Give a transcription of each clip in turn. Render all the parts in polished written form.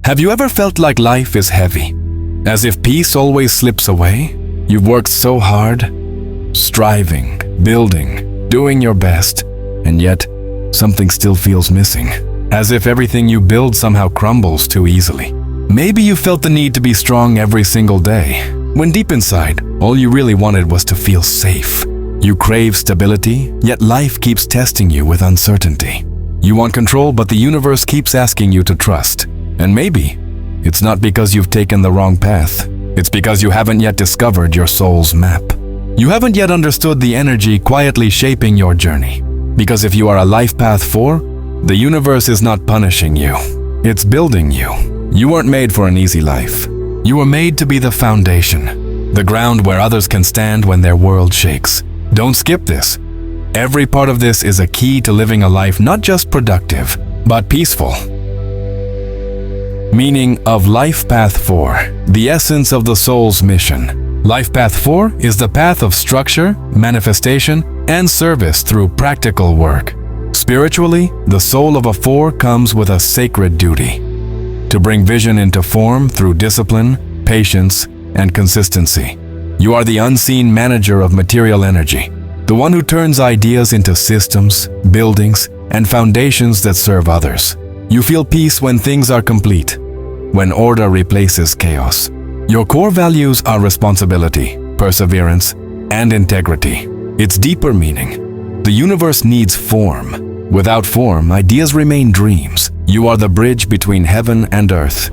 Have you ever felt like life is heavy? As if peace always slips away? You've worked so hard, striving, building, doing your best, and yet something still feels missing. As if everything you build somehow crumbles too easily. Maybe you felt the need to be strong every single day, when deep inside, all you really wanted was to feel safe. You crave stability, yet life keeps testing you with uncertainty. You want control, but the universe keeps asking you to trust. And maybe it's not because you've taken the wrong path. It's because you haven't yet discovered your soul's map. You haven't yet understood the energy quietly shaping your journey. Because if you are a life path 4, the universe is not punishing you. It's building you. You weren't made for an easy life. You were made to be the foundation, the ground where others can stand when their world shakes. Don't skip this. Every part of this is a key to living a life not just productive, but peaceful. Meaning of Life Path 4, the essence of the soul's mission. Life Path 4 is the path of structure, manifestation, and service through practical work. Spiritually, the soul of a 4 comes with a sacred duty to bring vision into form through discipline, patience, and consistency. You are the unseen manager of material energy, the one who turns ideas into systems, buildings, and foundations that serve others. You feel peace when things are complete, when order replaces chaos. Your core values are responsibility, perseverance, and integrity. Its deeper meaning. The universe needs form. Without form, ideas remain dreams. You are the bridge between heaven and earth,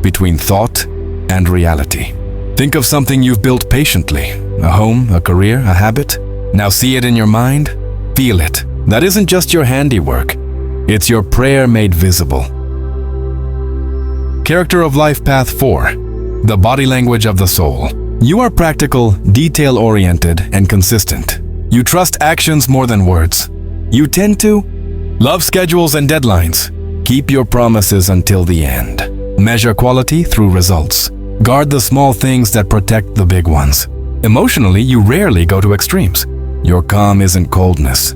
between thought and reality. Think of something you've built patiently, a home, a career, a habit. Now see it in your mind, feel it. That isn't just your handiwork, it's your prayer made visible. Character of Life Path 4, the body language of the soul. You are practical, detail-oriented, and consistent. You trust actions more than words. You tend to love schedules and deadlines. Keep your promises until the end. Measure quality through results. Guard the small things that protect the big ones. Emotionally, you rarely go to extremes. Your calm isn't coldness.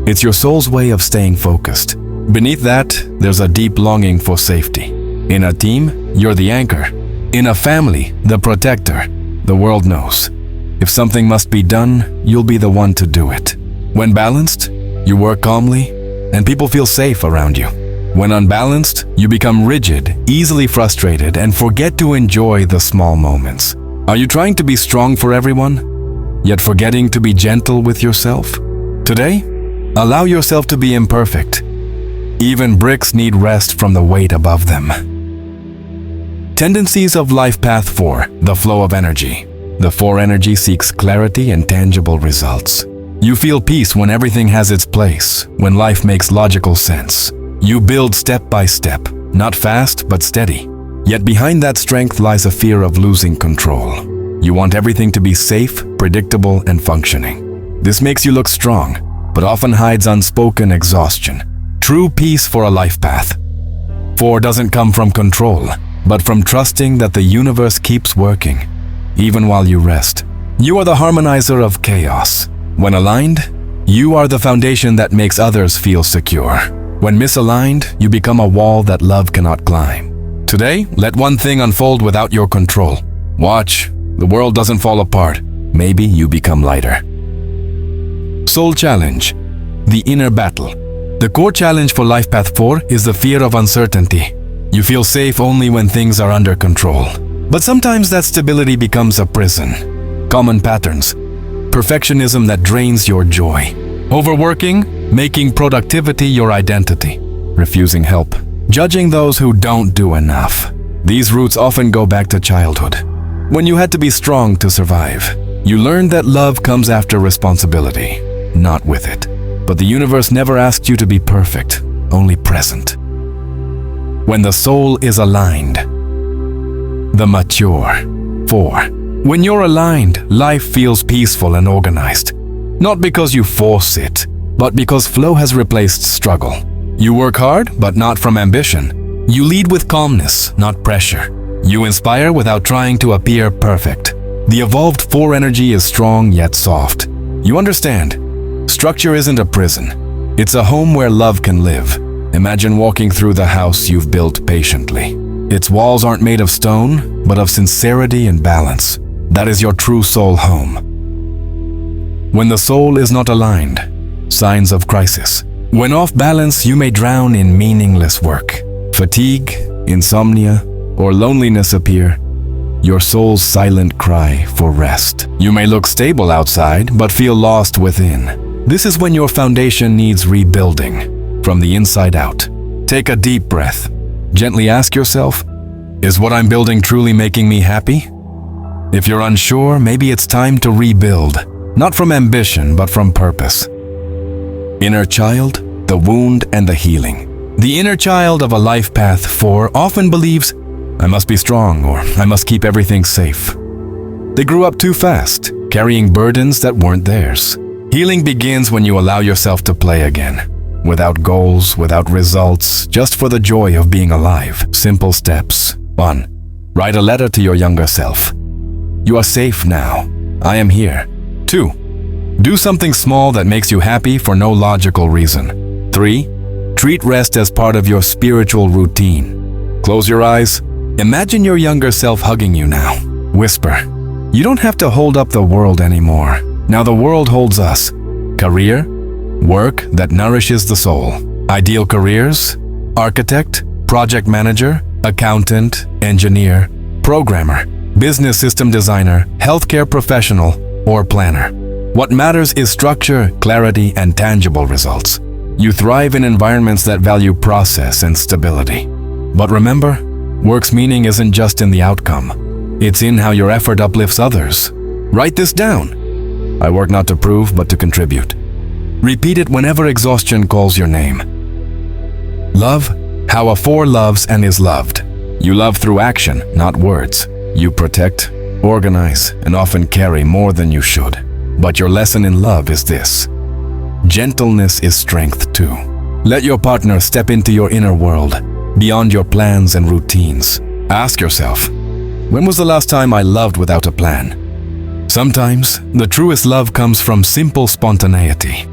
It's your soul's way of staying focused. Beneath that, there's a deep longing for safety. In a team, you're the anchor. In a family, the protector. The world knows. If something must be done, you'll be the one to do it. When balanced, you work calmly, and people feel safe around you. When unbalanced, you become rigid, easily frustrated, and forget to enjoy the small moments. Are you trying to be strong for everyone, yet forgetting to be gentle with yourself? Today, allow yourself to be imperfect. Even bricks need rest from the weight above them. Tendencies of Life Path 4, the flow of energy. The 4 energy seeks clarity and tangible results. You feel peace when everything has its place, when life makes logical sense. You build step by step, not fast but steady. Yet behind that strength lies a fear of losing control. You want everything to be safe, predictable, and functioning. This makes you look strong, but often hides unspoken exhaustion. True peace for a life path 4 doesn't come from control, but from trusting that the universe keeps working, even while you rest. You are the harmonizer of chaos. When aligned, you are the foundation that makes others feel secure. When misaligned, you become a wall that love cannot climb. Today, let one thing unfold without your control. Watch, the world doesn't fall apart. Maybe you become lighter. Soul Challenge, the inner battle. The core challenge for Life Path 4 is the fear of uncertainty. You feel safe only when things are under control. But sometimes that stability becomes a prison. Common patterns. Perfectionism that drains your joy. Overworking, making productivity your identity. Refusing help. Judging those who don't do enough. These roots often go back to childhood, when you had to be strong to survive. You learned that love comes after responsibility, not with it. But the universe never asked you to be perfect, only present. When the soul is aligned. The mature 4. When you're aligned, life feels peaceful and organized. Not because you force it, but because flow has replaced struggle. You work hard, but not from ambition. You lead with calmness, not pressure. You inspire without trying to appear perfect. The evolved 4 energy is strong yet soft. You understand, structure isn't a prison. It's a home where love can live. Imagine walking through the house you've built patiently. Its walls aren't made of stone, but of sincerity and balance. That is your true soul home. When the soul is not aligned, signs of crisis. When off balance, you may drown in meaningless work. Fatigue, insomnia, or loneliness appear, your soul's silent cry for rest. You may look stable outside, but feel lost within. This is when your foundation needs rebuilding from the inside out. Take a deep breath. Gently ask yourself, is what I'm building truly making me happy? If you're unsure, maybe it's time to rebuild, not from ambition, but from purpose. Inner child, the wound and the healing. The inner child of a life path 4 often believes, I must be strong or I must keep everything safe. They grew up too fast, carrying burdens that weren't theirs. Healing begins when you allow yourself to play again. Without goals, without results, just for the joy of being alive. Simple steps. 1. Write a letter to your younger self. You are safe now. I am here. 2. Do something small that makes you happy for no logical reason. 3. Treat rest as part of your spiritual routine. Close your eyes. Imagine your younger self hugging you now. Whisper, you don't have to hold up the world anymore. Now the world holds us. Career, work that nourishes the soul. Ideal careers, architect, project manager, accountant, engineer, programmer, business system designer, healthcare professional, or planner. What matters is structure, clarity, and tangible results. You thrive in environments that value process and stability. But remember, work's meaning isn't just in the outcome. It's in how your effort uplifts others. Write this down. I work not to prove, but to contribute. Repeat it whenever exhaustion calls your name. Love, how a 4 loves and is loved. You love through action, not words. You protect, organize, and often carry more than you should. But your lesson in love is this. Gentleness is strength too. Let your partner step into your inner world, beyond your plans and routines. Ask yourself, when was the last time I loved without a plan? Sometimes, the truest love comes from simple spontaneity.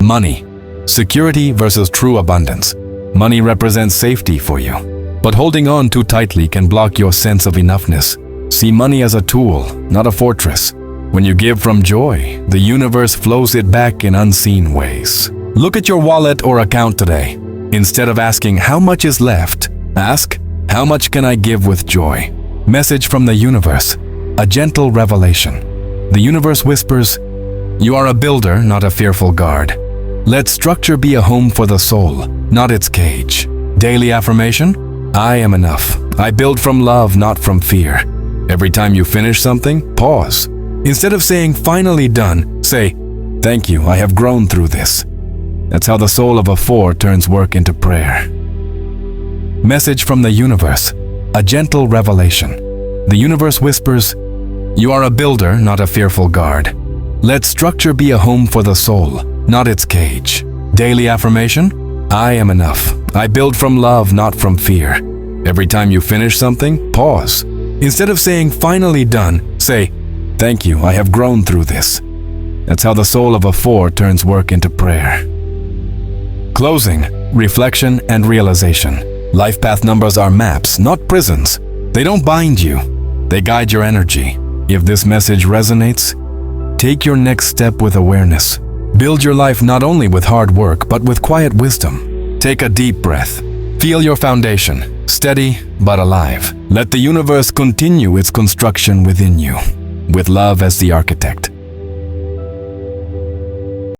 Money, security versus true abundance. Money represents safety for you, but holding on too tightly can block your sense of enoughness. See money as a tool, not a fortress. When you give from joy, the universe flows it back in unseen ways. Look at your wallet or account today. Instead of asking how much is left, ask, how much can I give with joy? Message from the universe, a gentle revelation. The universe whispers, you are a builder, not a fearful guard. Let structure be a home for the soul, not its cage. Daily affirmation, I am enough. I build from love, not from fear. Every time you finish something, pause. Instead of saying finally done, say, thank you, I have grown through this. That's how the soul of a 4 turns work into prayer. Message from the universe, a gentle revelation. The universe whispers, you are a builder, not a fearful guard. Let structure be a home for the soul, not its cage. Daily affirmation, I am enough. I build from love, not from fear. Every time you finish something, pause. Instead of saying finally done, say, thank you, I have grown through this. That's how the soul of a 4 turns work into prayer. Closing, reflection, and realization. Life path numbers are maps, not prisons. They don't bind you. They guide your energy. If this message resonates, take your next step with awareness. Build your life not only with hard work, but with quiet wisdom. Take a deep breath. Feel your foundation, steady but alive. Let the universe continue its construction within you, with love as the architect.